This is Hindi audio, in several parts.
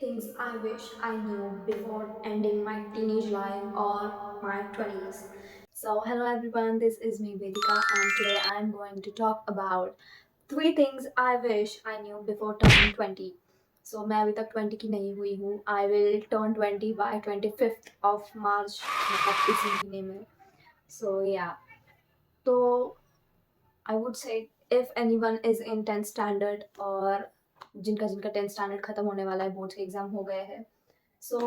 Things I wish I knew before ending my teenage life or my 20s. So, hello everyone, this is me Vedika, and today I'm going to talk about three things I wish I knew before turning 20. So, मैं अभी तक 20 की नहीं हुई हूँ. I will turn 20 by 25th of March, मतलब इसी महीने में. So, yeah. तो I would say if anyone is in 10th standard और जिनका जिनका 10th standard खत्म होने वाला है, बोर्ड्स के एग्जाम हो गए हैं, सो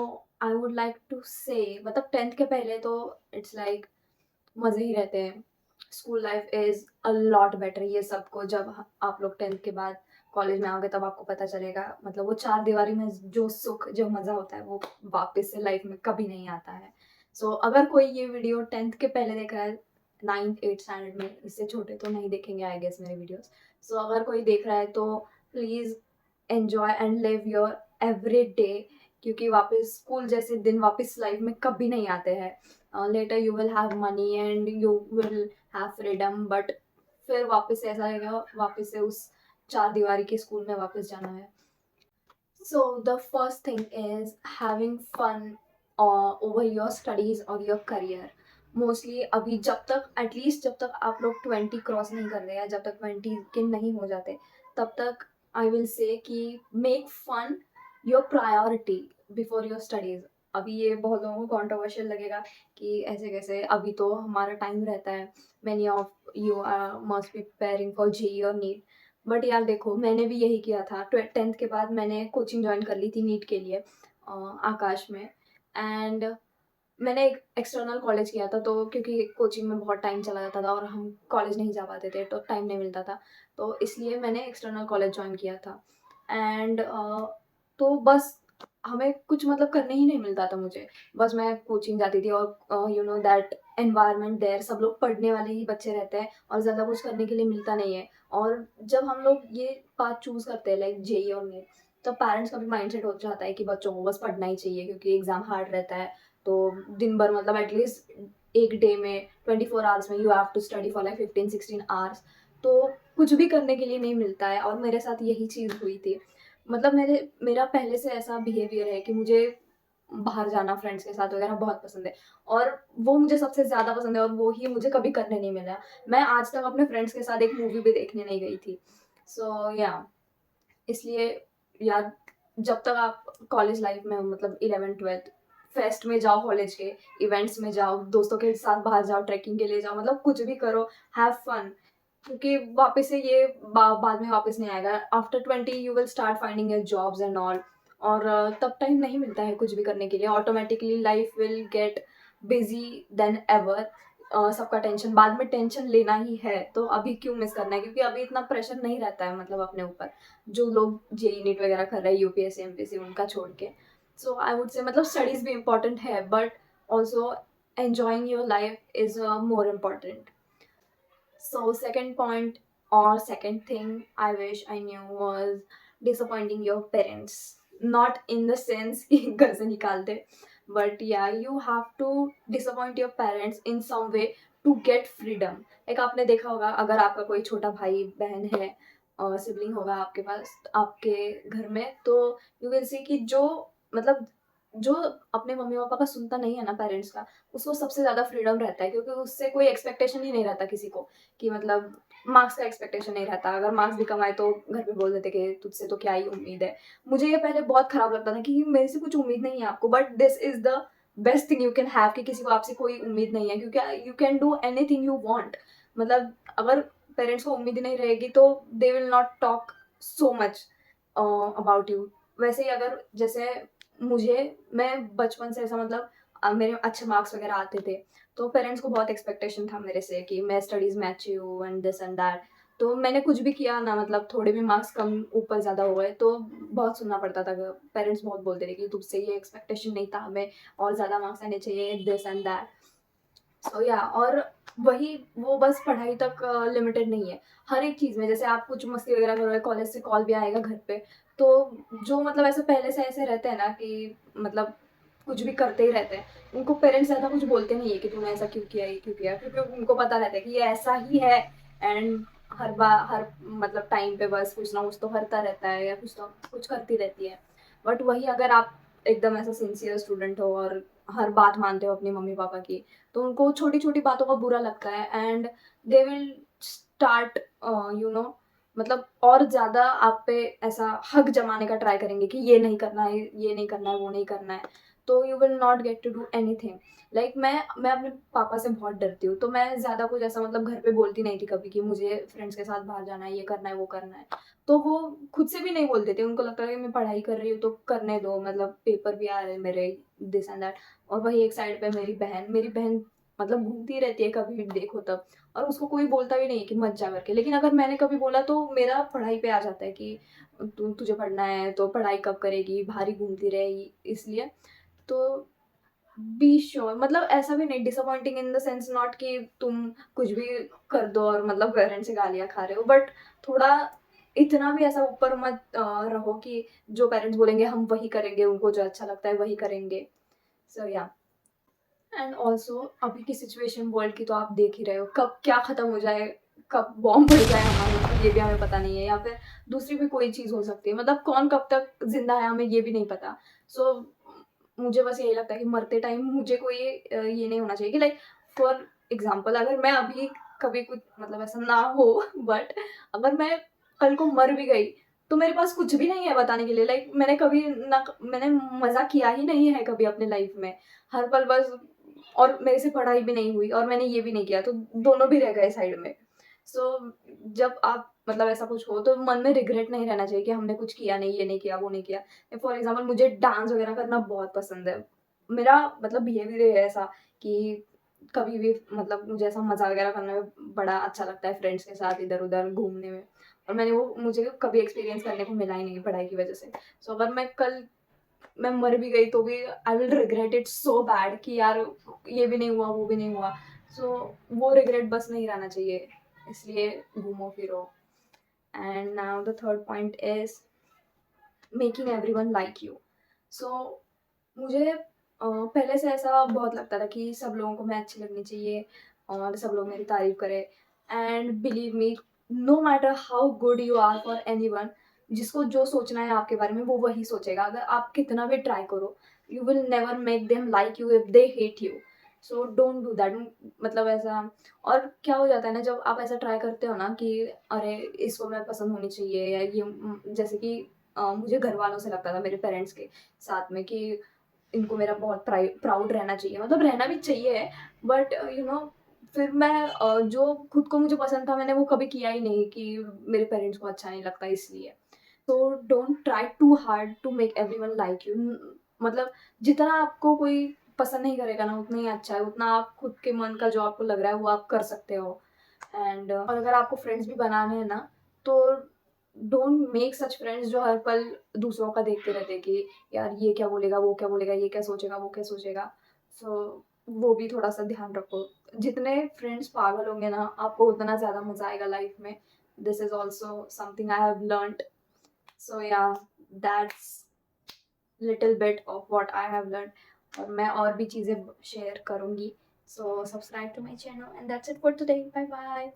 आई वुड लाइक टू से मतलब 10th के पहले तो इट्स लाइक मज़े ही रहते हैं. School life is a lot better. ये सबको जब आप लोग 10th के बाद कॉलेज में आओगे तब आपको पता चलेगा. मतलब वो चार दीवारी में जो सुख जो मज़ा होता है वो वापस से लाइफ में कभी नहीं आता है. सो अगर कोई ये वीडियो 10th के पहले देख रहा है, 9th 8th स्टैंडर्ड में, इससे छोटे तो नहीं देखेंगे आई गेस मेरे वीडियोस. सो अगर कोई देख रहा है तो please enjoy and live your every day, क्योंकि वापस स्कूल जैसे दिन वापस लाइफ में कभी नहीं आते हैं. Later you will have money and you will have freedom, but फिर वापस से ऐसा रहेगा, वापस से उस चार दीवारी के स्कूल में वापस जाना है. So the first thing is having fun over your studies और योर करियर. मोस्टली अभी जब तक एटलीस्ट जब तक आप लोग 20 क्रॉस नहीं कर रहे या जब तक 20 के नहीं हो जाते, तब तक आई विल से कि make fun your priority before your studies. अभी ये बहुत लोगों को कॉन्ट्रोवर्शियल लगेगा कि ऐसे कैसे, अभी तो हमारा टाइम रहता है. Many of you are must be preparing for JEE और नीट. बट यार देखो, मैंने भी यही किया था. 10th के बाद मैंने कोचिंग ज्वाइन कर ली थी नीट के लिए, आकाश में. एंड मैंने एक एक्सटर्नल कॉलेज किया था, तो क्योंकि कोचिंग में बहुत टाइम चला जाता था और हम कॉलेज नहीं जा पाते थे तो टाइम नहीं मिलता था, तो इसलिए मैंने एक्सटर्नल कॉलेज ज्वाइन किया था. एंड तो बस हमें कुछ मतलब करने ही नहीं मिलता था मुझे. बस मैं कोचिंग जाती थी और you know that environment there, सब लोग पढ़ने वाले ही बच्चे रहते हैं और ज़्यादा कुछ करने के लिए मिलता नहीं है. और जब हम लोग ये पाथ चूज़ करते हैं लाइक जेई और नीट, तो पेरेंट्स का भी माइंडसेट हो जाता है कि बच्चों को बस पढ़ना ही चाहिए क्योंकि एग्ज़ाम हार्ड रहता है. तो दिन भर मतलब एटलीस्ट एक डे में 24 आवर्स में you have to study for like 15 16 hours. तो कुछ भी करने के लिए नहीं मिलता है और मेरे साथ यही चीज़ हुई थी. मतलब मेरा पहले से ऐसा बिहेवियर है कि मुझे बाहर जाना फ्रेंड्स के साथ वगैरह बहुत पसंद है, और वो मुझे सबसे ज़्यादा पसंद है और वो ही मुझे कभी करने नहीं मिला. मैं आज तक अपने फ्रेंड्स के साथ एक मूवी भी देखने नहीं गई थी. सो या इसलिए यार, जब तक आप कॉलेज लाइफ में हो, मतलब 11th 12th, फेस्ट में जाओ, कॉलेज के इवेंट्स में जाओ, दोस्तों के साथ बाहर जाओ, ट्रैकिंग के लिए जाओ, मतलब कुछ भी करो, हैव फन. क्योंकि वापस से ये बाद में वापस नहीं आएगा. After 20 you will start finding your jobs and all, और तब टाइम नहीं मिलता है कुछ भी करने के लिए. Automatically life will get busy then ever. सबका टेंशन, बाद में टेंशन लेना ही है तो अभी क्यों मिस करना है, क्योंकि अभी इतना प्रेशर नहीं रहता है मतलब अपने ऊपर, जो लोग जेई नीट वगैरह कर रहे हैं, यूपीएससी एमपीएससी, उनका छोड़ के. सो आई वुड से मतलब स्टडीज भी इम्पॉर्टेंट है, but also enjoying your life is more important. So second point or second thing I wish I knew was disappointing your parents. Not in the sense कि घर से निकाल दे, but yeah, you have to disappoint your parents in some way to get freedom. एक आपने देखा होगा, अगर आपका कोई छोटा भाई बहन है और सिबलिंग होगा आपके पास आपके घर में, तो यू विल सी कि जो मतलब जो अपने मम्मी पापा का सुनता नहीं है ना, पेरेंट्स का, उसको सबसे ज़्यादा फ्रीडम रहता है, क्योंकि उससे कोई एक्सपेक्टेशन ही नहीं रहता किसी को कि मतलब मार्क्स का एक्सपेक्टेशन नहीं रहता. अगर मार्क्स भी कम आए तो घर पे बोल देते कि तुझसे तो क्या ही उम्मीद है. मुझे ये पहले बहुत खराब लगता था कि मेरे से कुछ उम्मीद नहीं है आपको, but this is the best thing you can have कि किसी को आपसे कोई उम्मीद नहीं है, क्योंकि you can do any thing you want. मतलब अगर पेरेंट्स को उम्मीद नहीं रहेगी तो they will not talk so much about you. वैसे ही अगर जैसे मैं बचपन से ऐसा मतलब मेरे अच्छे मार्क्स वगैरह आते थे, तो पेरेंट्स को बहुत एक्सपेक्टेशन था मेरे से कि मैं स्टडीज़ में अच्छी हूँ एंड दिस एंड दैट. तो मैंने कुछ भी किया ना, मतलब थोड़े भी मार्क्स कम ऊपर ज़्यादा हो गए तो बहुत सुनना पड़ता था. पेरेंट्स बहुत बोलते थे कि तुझसे ये एक्सपेक्टेशन नहीं था, हमें और ज़्यादा मार्क्स आने चाहिए, दिस एंड दैट. सो या, और वही वो बस पढ़ाई तक लिमिटेड नहीं है. हर एक चीज़ में, जैसे आप कुछ मस्ती वगैरह करोगे, कॉलेज से कॉल भी आएगा घर पे, तो जो मतलब ऐसे पहले से ऐसे रहते हैं ना कि मतलब कुछ भी करते ही रहते हैं, उनको पेरेंट्स ज़्यादा कुछ बोलते नहीं है कि तूने ऐसा क्यों किया, ये क्यों किया, क्योंकि उनको पता रहता है कि ये ऐसा ही है. एंड हर बार हर मतलब टाइम पे बस कुछ ना कुछ तो करता रहता है या कुछ तो कुछ करती रहती है. बट वही अगर आप एकदम ऐसा सिंसियर स्टूडेंट हो और हर बात मानते हो अपनी मम्मी पापा की, तो उनको छोटी छोटी बातों का बुरा लगता है and they will start you know मतलब और ज़्यादा आप पे ऐसा हक जमाने का ट्राई करेंगे कि ये नहीं करना है, ये नहीं करना है, वो नहीं करना है, तो you will not get to do anything. Like मैं अपने पापा से बहुत डरती हूँ, तो मैं ज़्यादा कुछ ऐसा मतलब घर पे बोलती नहीं थी कभी कि मुझे फ्रेंड्स के साथ बाहर जाना है, ये करना है, वो करना है। तो वो खुद से भी नहीं बोलते थे, उनको लगता था कि मैं पढ़ाई कर रही हूँ तो करने दो, मतलब पेपर भी आ रहे हैं मेरे, दिस एंड दैट। और वही एक साइड पे मेरी बहन मतलब घूमती रहती है कभी भी देखो तब, और उसको कोई बोलता भी नहीं कि मत जा करके। लेकिन अगर मैंने कभी बोला तो मेरा पढ़ाई पे आ जाता है कि तुझे पढ़ना है तो पढ़ाई कब करेगी, बाहर ही घूमती रहेगी, इसलिए। तो बी श्योर, मतलब ऐसा भी नहीं disappointing in the sense not कि तुम कुछ भी कर दो और मतलब पेरेंट्स से गालियां खा रहे हो, बट थोड़ा इतना भी ऐसा ऊपर मत रहो कि जो पेरेंट्स बोलेंगे हम वही करेंगे, उनको जो अच्छा लगता है वही करेंगे। सो या, एंड ऑल्सो अभी की सिचुएशन वर्ल्ड की तो आप देख ही रहे हो, कब क्या खत्म हो जाए, कब बॉम्ब फट जाए हमारे ऊपर ये भी हमें पता नहीं है, या फिर दूसरी भी कोई चीज़ हो सकती है, मतलब कौन कब तक जिंदा है हमें ये भी नहीं पता। सो मुझे बस यही लगता है कि मरते टाइम मुझे कोई ये नहीं होना चाहिए कि लाइक फॉर एग्जाम्पल अगर मैं अभी कभी कुछ मतलब ऐसा ना हो बट अगर मैं कल को मर भी गई तो मेरे पास कुछ भी नहीं है बताने के लिए। लाइक मैंने कभी ना मैंने मजा किया ही नहीं है कभी अपने लाइफ में, हर पल बस, और मेरे से पढ़ाई भी नहीं हुई और मैंने ये भी नहीं किया, तो दोनों भी रह गए साइड में। सो जब आप मतलब ऐसा कुछ हो तो मन में रिग्रेट नहीं रहना चाहिए कि हमने कुछ किया नहीं, ये नहीं किया, वो नहीं किया। फॉर एग्जाम्पल मुझे डांस वगैरह करना बहुत पसंद है, मेरा मतलब बिहेवियर है ऐसा कि कभी भी मतलब मुझे ऐसा मजा वगैरह करने में बड़ा अच्छा लगता है, फ्रेंड्स के साथ इधर उधर घूमने में। और मैंने वो मुझे कभी एक्सपीरियंस करने को मिला ही नहीं पढ़ाई की वजह से। सो अगर मैं मर भी गई तो भी I will regret it so bad कि यार ये भी नहीं हुआ, वो भी नहीं हुआ। सो वो रिग्रेट बस नहीं रहना चाहिए, इसलिए घूमो फिरो। And now the third point is making everyone like you. So मुझे पहले से ऐसा बहुत लगता था कि सब लोगों को मैं अच्छी लगनी चाहिए और सब लोग मेरी तारीफ करें। And believe me, no matter how good you are for anyone, जिसको जो सोचना है आपके बारे में वो वही सोचेगा, अगर आप कितना भी ट्राई करो, you will never make them like you if they hate you. So don't do that, मतलब ऐसा। और क्या हो जाता है ना, जब आप ऐसा ट्राई करते हो ना कि अरे इसको मैं पसंद होनी चाहिए, या ये जैसे कि मुझे घर वालों से लगता था, मेरे पेरेंट्स के साथ में, कि इनको मेरा बहुत प्राउड रहना चाहिए, मतलब रहना भी चाहिए, बट यू नो फिर मैं जो खुद को मुझे पसंद था मैंने वो कभी किया ही नहीं कि मेरे पेरेंट्स को अच्छा नहीं लगता इसलिए। तो don't try too hard to make everyone like you. मतलब जितना आपको कोई पसंद नहीं करेगा ना उतना ही अच्छा है, उतना आप खुद के मन का जो आपको लग रहा है वो आप कर सकते हो। एंड और अगर आपको फ्रेंड्स भी बनाने हैं ना, तो डोंट मेक सच फ्रेंड्स जो हर पल दूसरों का देखते रहते हैं कि यार ये क्या बोलेगा, वो क्या बोलेगा, ये क्या सोचेगा, वो क्या सोचेगा। सो वो भी थोड़ा सा ध्यान रखो। जितने फ्रेंड्स पागल होंगे ना आपको उतना ज़्यादा मजा आएगा लाइफ में। This is also something I have learned. So yeah, that's little bit of what I have learned, और मैं और भी चीज़ें शेयर करूँगी। So subscribe to my channel and that's it for today, bye bye.